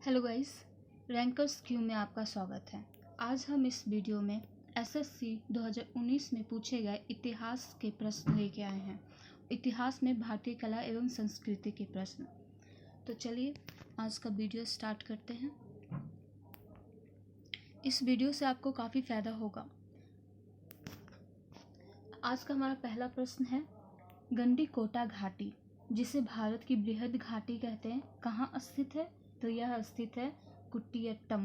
Hello guys, rankers Q में आपका स्वागत है। आज हम इस वीडियो में एसएससी 2019 में पूछे गए इतिहास के प्रश्न लेके आए हैं। इतिहास में भारतीय कला एवं संस्कृति के प्रश्न। तो चलिए आज का वीडियो स्टार्ट करते हैं। इस वीडियो से आपको काफ़ी फ़ायदा होगा। आज का हमारा पहला प्रश्न है, गंडीकोटा घाटी जिसे भारत की बृहद घाटी कहते हैं, कहाँ स्थित है? तो यह स्थित है कुटियट्टम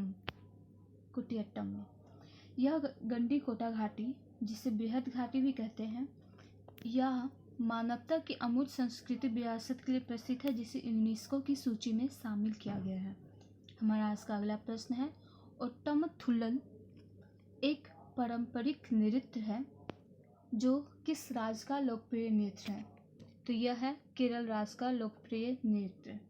में। यह गंडीकोटा घाटी जिसे बृहद घाटी भी कहते हैं, यह मानवता की अमूर्त सांस्कृतिक विरासत के लिए प्रसिद्ध है, जिसे यूनेस्को की सूची में शामिल किया गया है। हमारा आज का अगला प्रश्न है, ओट्टमथुल्लल एक पारंपरिक नृत्य है जो किस राज्य का लोकप्रिय नृत्य है? तो यह है केरल राज्य का लोकप्रिय नृत्य।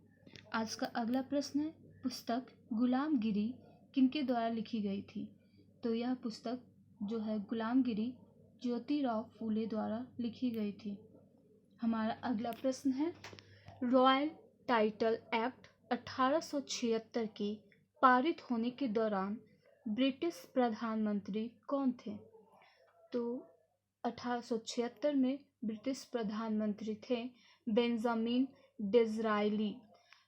आज का अगला प्रश्न है, पुस्तक गुलामगिरी किनके द्वारा लिखी गई थी? तो यह पुस्तक जो है गुलामगिरी ज्योतिराव फूले द्वारा लिखी गई थी। हमारा अगला प्रश्न है, रॉयल टाइटल एक्ट 1876 के पारित होने के दौरान ब्रिटिश प्रधानमंत्री कौन थे? तो 1876 में ब्रिटिश प्रधानमंत्री थे Benjamin Disraeli.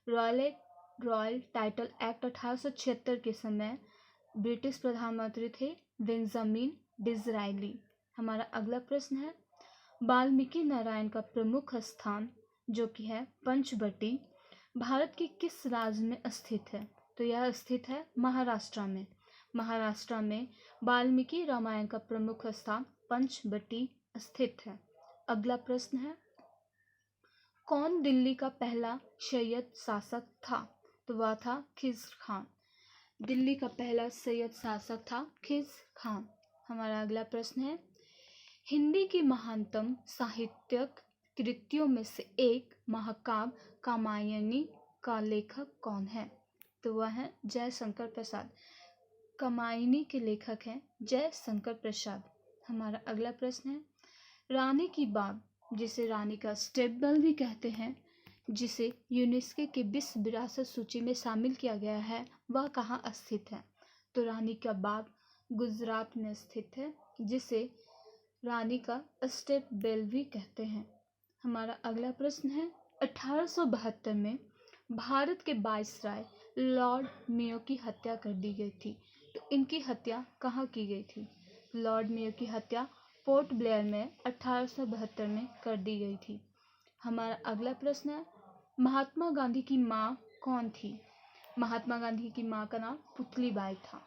Royal title act 1876 के समय ब्रिटिश प्रधानमंत्री थे बेंजामिन डिज़रायली। हमारा अगला प्रश्न है, वाल्मीकि नारायण का प्रमुख स्थान जो कि है पंचवटी, भारत के किस राज्य में स्थित है? तो यह स्थित है महाराष्ट्र में। महाराष्ट्र में वाल्मीकि रामायण का प्रमुख स्थान पंचवटी स्थित है। अगला प्रश्न है, कौन दिल्ली का पहला सैयद शासक था? तो वह था खिज़्र खान। दिल्ली का पहला सैयद शासक था खिज़्र खान। हमारा अगला प्रश्न है, हिंदी की महानतम साहित्यिक कृतियों में से एक महाकाव्य कामायनी का लेखक कौन है? तो वह है जयशंकर प्रसाद। कामायनी के लेखक हैं जयशंकर प्रसाद। हमारा अगला प्रश्न है, रानी की बाग जिसे रानी का स्टेबल भी कहते हैं, जिसे यूनेस्को के विश्व विरासत सूची में शामिल किया गया है, वह कहाँ स्थित है? तो रानी का बाग गुजरात में स्थित है, जिसे रानी का स्टेबल भी कहते हैं। हमारा अगला प्रश्न है, 1872 में भारत के वाइसराय लॉर्ड मेयो की हत्या कर दी गई थी। तो इनकी हत्या कहाँ की गई थी? लॉर्ड मेयो की हत्या पोर्ट ब्लेयर में 1872 में कर दी गई थी। हमारा अगला प्रश्न है, महात्मा गांधी की माँ कौन थी? महात्मा गांधी की माँ का नाम पुतलीबाई था।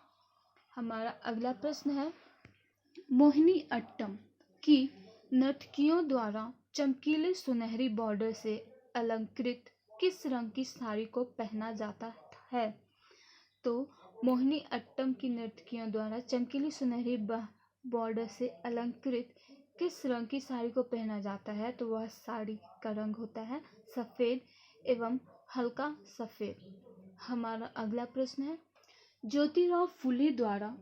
हमारा अगला प्रश्न है, मोहिनी अट्टम की नर्तकियों द्वारा चमकीले सुनहरी बॉर्डर से अलंकृत किस रंग की साड़ी को पहना जाता है? तो मोहिनी अट्टम की नर्तकियों द्वारा चमकीली सुनहरी बॉर्डर से अलंकृत किस रंग की साड़ी को पहना जाता है? तो वह साड़ी का रंग होता है सफ़ेद एवं हल्का सफ़ेद। हमारा अगला प्रश्न है, ज्योतिराव फूले द्वारा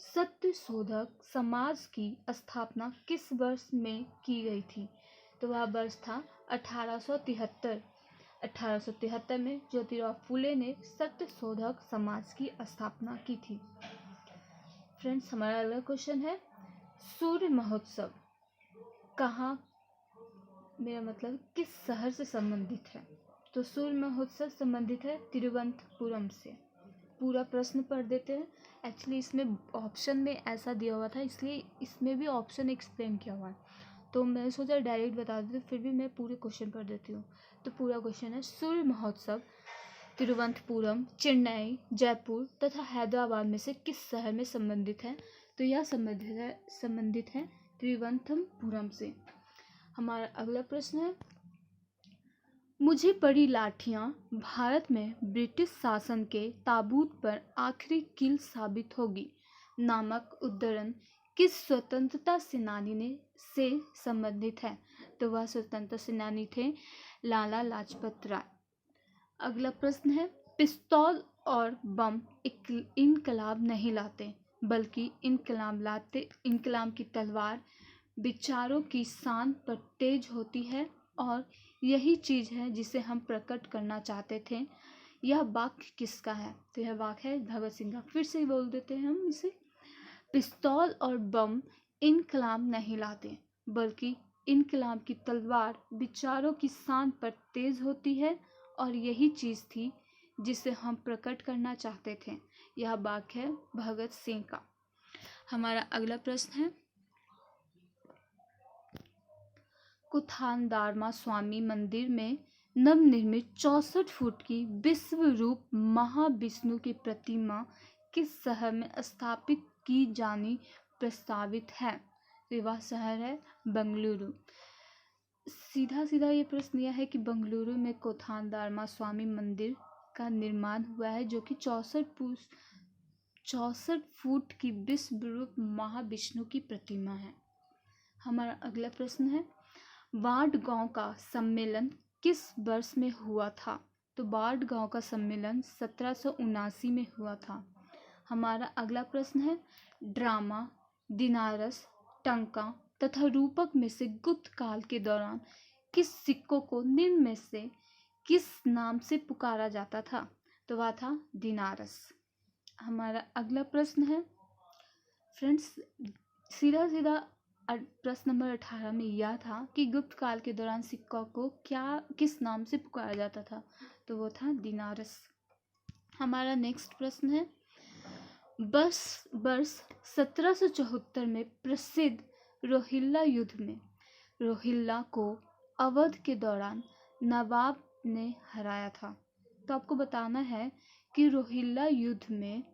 सत्यशोधक समाज की स्थापना किस वर्ष में की गई थी? तो वह वर्ष था 1873। 1873 में ज्योतिराव फूले ने सत्यशोधक समाज की स्थापना की थी। फ्रेंड्स, हमारा अगला क्वेश्चन है, सूर्य महोत्सव कहाँ, मेरा मतलब किस शहर से संबंधित है? तो सूर्य महोत्सव संबंधित है तिरुवनंतपुरम से। पूरा प्रश्न पढ़ देते हैं। एक्चुअली इसमें ऑप्शन में ऐसा दिया हुआ था, इसलिए इसमें भी ऑप्शन एक्सप्लेन किया हुआ है, तो मैंने सोचा डायरेक्ट बता देती हूँ, फिर भी मैं पूरे क्वेश्चन पढ़ देती हूँ। तो पूरा क्वेश्चन है, सूर्य महोत्सव तिरुवनंतपुरम, चेन्नई, जयपुर तथा हैदराबाद में से किस शहर में संबंधित है? तो यह संबंधित है तिरुवनंतपुरम से। हमारा अगला प्रश्न है, मुझे पड़ी लाठियाँ भारत में ब्रिटिश शासन के ताबूत पर आखिरी कील साबित होगी नामक उद्धरण किस स्वतंत्रता सेनानी से संबंधित है? तो वह स्वतंत्रता सेनानी थे लाला लाजपत राय। अगला प्रश्न है, पिस्तौल और बम इनकलाब नहीं लाते, बल्कि इनकलाब की तलवार विचारों की शान पर तेज होती है, और यही चीज़ है जिसे हम प्रकट करना चाहते थे। यह वाक्य किसका है? तो यह वाक्य है भगत सिंह का। फिर से बोल देते हैं हम इसे। पिस्तौल और बम इनकलाब नहीं लाते, बल्कि इनकलाब की तलवार विचारों की शान पर तेज होती है, और यही चीज थी जिसे हम प्रकट करना चाहते थे। यह वाक्य है भगत सिंह का। हमारा अगला प्रश्न है, कुथानदारमा स्वामी मंदिर में नवनिर्मित 64 फुट की विश्व रूप महाविष्णु की प्रतिमा किस शहर में स्थापित की जानी प्रस्तावित है? तो वह शहर है बेंगलुरु। सीधा सीधा ये प्रश्न यह है कि बेंगलुरु में कोथानदारमा स्वामी मंदिर का निर्माण हुआ है, जो कि 64 फुट की विश्व रूप महाविष्णु की प्रतिमा है। हमारा अगला प्रश्न है, वार्ड गांव का सम्मेलन किस वर्ष में हुआ था? तो वार्ड गांव का सम्मेलन 1779 में हुआ था। हमारा अगला प्रश्न है, ड्रामा, दिनारस, टंका तथा रूपक में से गुप्त काल के दौरान किस सिक्कों को निम्न में से किस नाम से पुकारा जाता था? तो वह था दिनारस। हमारा अगला प्रश्न है फ्रेंड्स, सीधा सीधा प्रश्न नंबर 18 में यह था कि गुप्त काल के दौरान सिक्कों को किस नाम से पुकारा जाता था? तो वो था दिनारस। हमारा नेक्स्ट प्रश्न है, वर्ष 1774 में प्रसिद्ध रोहिल्ला युद्ध में रोहिल्ला को अवध के दौरान नवाब ने हराया था। तो आपको बताना है कि रोहिल्ला युद्ध में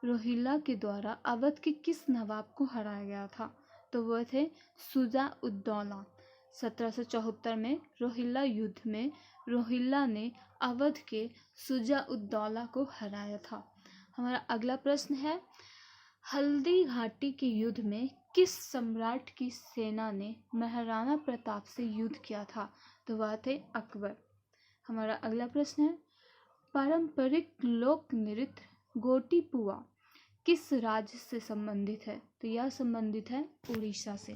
रोहिल्ला के द्वारा अवध के किस नवाब को हराया गया था? तो वह थे शुजा-उद-दौला। 1774 में रोहिल्ला युद्ध में रोहिल्ला ने अवध के शुजा-उद-दौला को हराया था। हमारा अगला प्रश्न है, हल्दी घाटी के युद्ध में किस सम्राट की सेना ने महाराणा प्रताप से युद्ध किया था? तो वह थे अकबर। हमारा अगला प्रश्न है, पारंपरिक लोक नृत्य गोटीपुआ किस राज्य से संबंधित है? तो यह संबंधित है उड़ीसा से।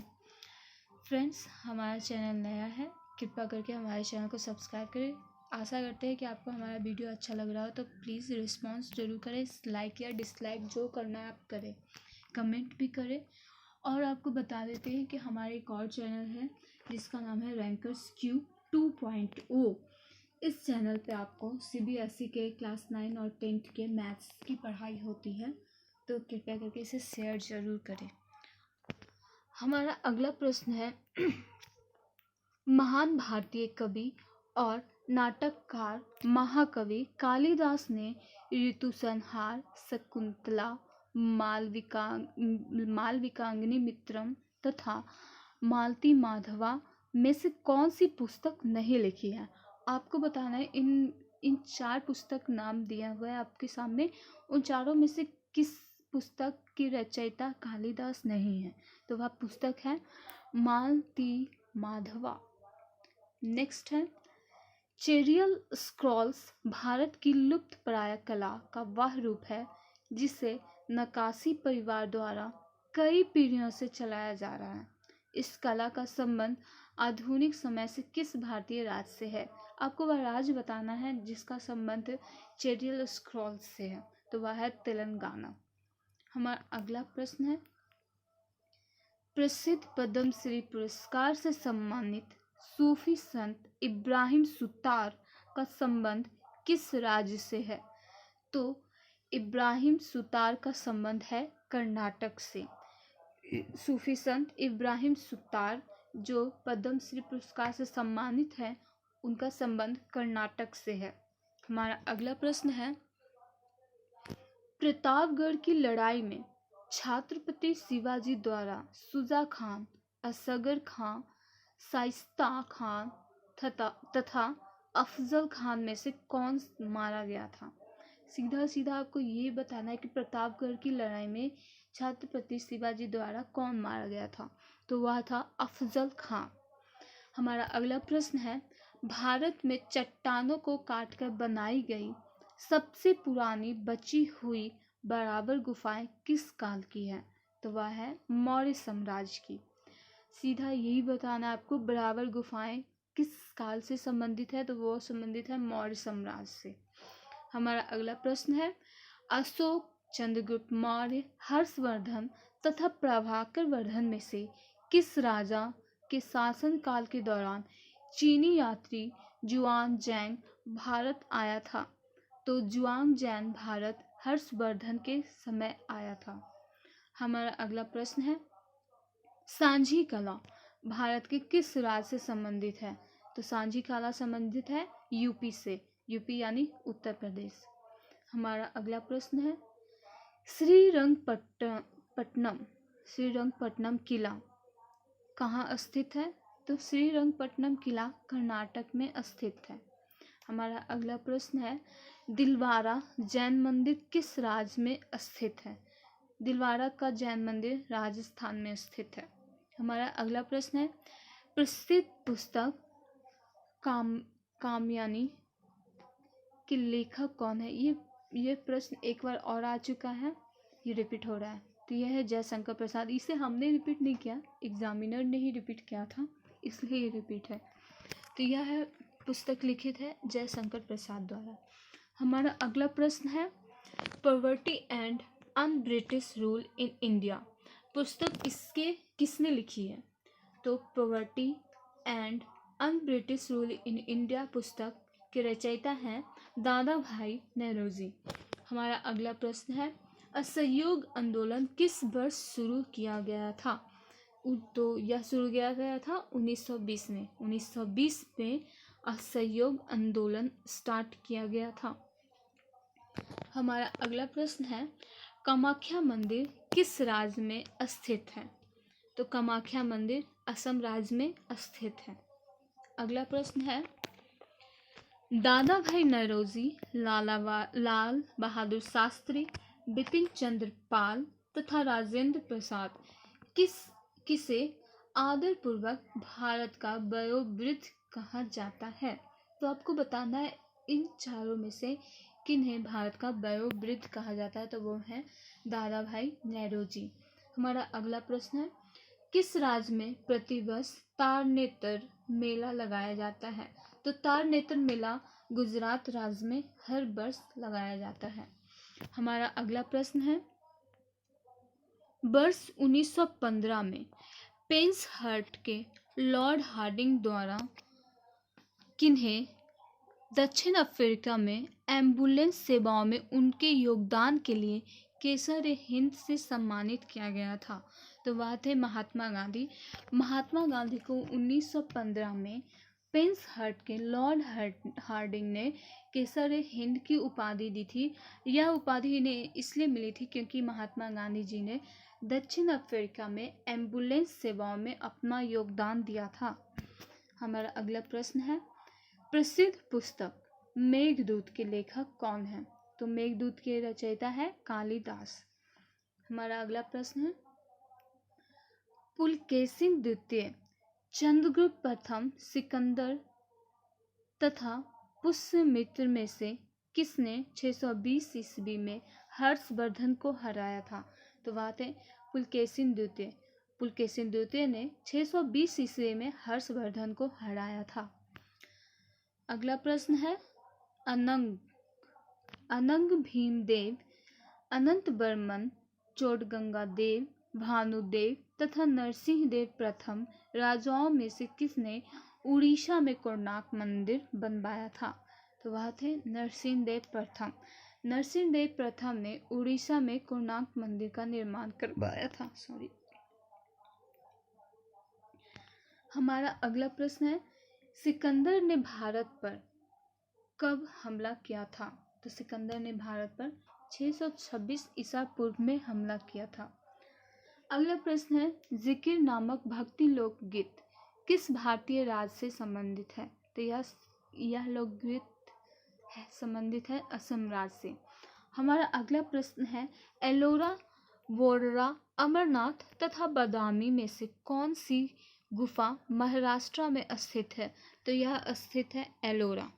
फ्रेंड्स, हमारा चैनल नया है, कृपया करके हमारे चैनल को सब्सक्राइब करें। आशा करते हैं कि आपको हमारा वीडियो अच्छा लग रहा हो, तो प्लीज़ रिस्पॉन्स जरूर करें, लाइक या डिसलाइक जो करना है आप करें, कमेंट भी करें। और आपको बता देते हैं कि हमारे एक और चैनल है जिसका नाम है रैंकर्स क्यूब 2.0। इस चैनल पे आपको CBSE के क्लास 9 और 10th के मैथ्स की पढ़ाई होती है, तो कृपया करके इसे शेयर जरूर करें। हमारा अगला प्रश्न है, महान भारतीय कवि और नाटककार महाकवि कालिदास ने ऋतुसंहार, शकुंतला, मालविकाग्नि मित्रम तथा मालती माधवा में से कौन सी पुस्तक नहीं लिखी है? आपको बताना है, इन 4 पुस्तक नाम दिया हुआ है आपके सामने, उन चारों में से किस पुस्तक की रचयिता कालिदास नहीं है? तो वह पुस्तक है मालती माधवा। नेक्स्ट है, चेरियल स्क्रॉल्स भारत की लुप्तप्राय कला का वह रूप है जिसे नक्काशी परिवार द्वारा कई पीढ़ियों से चलाया जा रहा है। इस कला का संबंध आधुनिक समय से किस भारतीय राज्य से है? आपको वह राज्य बताना है जिसका संबंध चेरियल स्क्रॉल्स से है, तो वह है तेलंगाना। हमारा अगला प्रश्न है, प्रसिद्ध पद्मश्री पुरस्कार से सम्मानित सूफी संत इब्राहिम सुतार का संबंध किस राज्य से है? तो इब्राहिम सुतार का संबंध है कर्नाटक से। सूफी संत इब्राहिम सुतार जो पद्मश्री पुरस्कार से सम्मानित है, उनका संबंध कर्नाटक से है। हमारा अगला प्रश्न है, प्रतापगढ़ की लड़ाई में छत्रपति शिवाजी द्वारा शुजा खान, असगर खान, शाइस्ता खान तथा अफजल खान में से कौन मारा गया था? सीधा सीधा आपको ये बताना है कि प्रतापगढ़ की लड़ाई में छत्रपति शिवाजी द्वारा कौन मारा गया था? तो वह था अफजल खान। हमारा अगला प्रश्न है, भारत में चट्टानों को काटकर बनाई गई सबसे पुरानी बची हुई बराबर गुफाएं किस काल की है? तो वह है मौर्य साम्राज्य की। सीधा यही बताना है आपको, बराबर गुफाएं किस काल से संबंधित है? तो वो संबंधित है मौर्य साम्राज्य से। हमारा अगला प्रश्न है, अशोक, चंद्रगुप्त मौर्य, हर्षवर्धन तथा प्रभाकर वर्धन में से किस राजा के शासनकाल के दौरान चीनी यात्री जुआन जैंग भारत आया था? तो जुआन जैंग भारत हर्षवर्धन के समय आया था। हमारा अगला प्रश्न है, सांझी कला भारत के किस राज्य से संबंधित है? तो सांझी कला संबंधित है यूपी से, यूपी यानी उत्तर प्रदेश। हमारा अगला प्रश्न है, श्रीरंगपट्टनम किला कहाँ स्थित है? तो श्रीरंगपट्टनम किला कर्नाटक में स्थित है। हमारा अगला प्रश्न है, दिलवारा जैन मंदिर किस राज्य में स्थित है? दिलवारा का जैन मंदिर राजस्थान में स्थित है। हमारा अगला प्रश्न है, प्रसिद्ध पुस्तक कामयानी के लेखक कौन है? ये प्रश्न एक बार और आ चुका है, ये रिपीट हो रहा है। तो यह है जयशंकर प्रसाद। इसे हमने रिपीट नहीं किया, एग्जामिनर ने ही रिपीट किया था, इसलिए ये रिपीट है। तो यह पुस्तक लिखित है जयशंकर प्रसाद द्वारा। हमारा अगला प्रश्न है, poverty and un British rule in India पुस्तक इसके किसने लिखी है? तो poverty and un British rule in India पुस्तक के रचयिता हैं दादा भाई नौरोजी। हमारा अगला प्रश्न है, असहयोग आंदोलन किस वर्ष शुरू किया गया था? तो यह शुरू किया गया था 1920 में। 1920 में असहयोग आंदोलन स्टार्ट किया गया था। हमारा अगला प्रश्न है, कामाख्या मंदिर किस राज्य में स्थित है? तो कामाख्या मंदिर असम राज्य में स्थित है। अगला प्रश्न है, दादा भाई नौरोजी, लाल बहादुर शास्त्री, बिपिन चंद्र पाल तथा राजेंद्र प्रसाद किसे आदरपूर्वक भारत का वयोवृद्ध कहा जाता है? तो आपको बताना है इन चारों में से किन्हें भारत का वयोवृद्ध कहा जाता है। तो वो है दादा भाई नौरोजी। हमारा अगला प्रश्न है, किस राज्य में प्रतिवर्ष तारनेतर मेला लगाया जाता है? तो तारनेतर मेला गुजरात राज्य में हर वर्ष लगाया जाता है। हमारा अगला प्रश्न है, वर्ष 1915 में पेंसहर्स्ट के लॉर्ड हार्डिंग द्वारा किन्हें दक्षिण अफ्रीका में एम्बुलेंस सेवाओं में उनके योगदान के लिए केसर हिंद से सम्मानित किया गया था? तो वह थे महात्मा गांधी। महात्मा गांधी को 1915 में पेंसहर्स्ट के लॉर्ड हार्डिंग ने केसर हिंद की उपाधि दी थी। यह उपाधि इन्हें इसलिए मिली थी क्योंकि महात्मा गांधी जी ने दक्षिण अफ्रीका में एम्बुलेंस सेवाओं में अपना योगदान दिया था। हमारा अगला प्रश्न है, प्रसिद्ध पुस्तक मेघदूत के लेखक कौन है? तो मेघदूत के रचयिता है कालिदास। हमारा अगला प्रश्न है, पुलकेशिन द्वितीय, चंद्रगुप्त प्रथम, सिकंदर तथा पुष्यमित्र में से किसने 620 ईस्वी में हर्षवर्धन को हराया था? तो वह थे पुलकेशिन द्वितीय। पुलकेशिन द्वितीय ने 620 ईस्वी में हर्षवर्धन को हराया था। अगला प्रश्न है, अनंग भीमदेव, अनंत बर्मन, चोडगंगादेव, भानुदेव तथा नरसिंहदेव प्रथम राजाओं में से किसने उड़ीसा में कोणार्क मंदिर बनवाया था? तो वह थे नरसिंहदेव प्रथम। नरसिंहदेव प्रथम ने उड़ीसा में कोणार्क मंदिर का निर्माण करवाया था। हमारा अगला प्रश्न है, सिकंदर ने भारत पर कब हमला किया था? तो सिकंदर ने भारत पर 626 ईसा पूर्व में हमला किया था। अगला प्रश्न है, जिकिर नामक भक्ति लोकगीत किस भारतीय राज्य से संबंधित है? तो यह लोकगीत संबंधित है असम राज्य से। हमारा अगला प्रश्न है, एलोरा, वोडरा, अमरनाथ तथा बादामी में से कौन सी गुफा महाराष्ट्र में स्थित है? तो यह स्थित है एलोरा।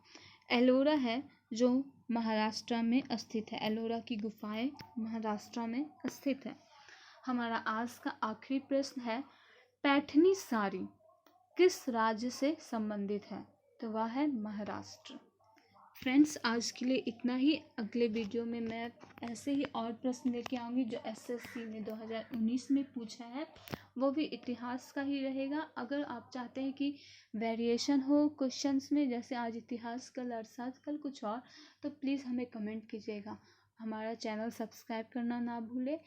एलोरा है जो महाराष्ट्र में स्थित है। एलोरा की गुफाएं महाराष्ट्र में स्थित है। हमारा आज का आखिरी प्रश्न है, पैठनी साड़ी किस राज्य से संबंधित है? तो वह है महाराष्ट्र। फ्रेंड्स, आज के लिए इतना ही। अगले वीडियो में मैं ऐसे ही और प्रश्न लेके आऊँगी जो एसएससी ने 2019 में पूछा है, वो भी इतिहास का ही रहेगा। अगर आप चाहते हैं कि वेरिएशन हो क्वेश्चंस में, जैसे आज इतिहास, कल अर्थशास्त्र, कल कुछ और, तो प्लीज़ हमें कमेंट कीजिएगा। हमारा चैनल सब्सक्राइब करना ना भूलें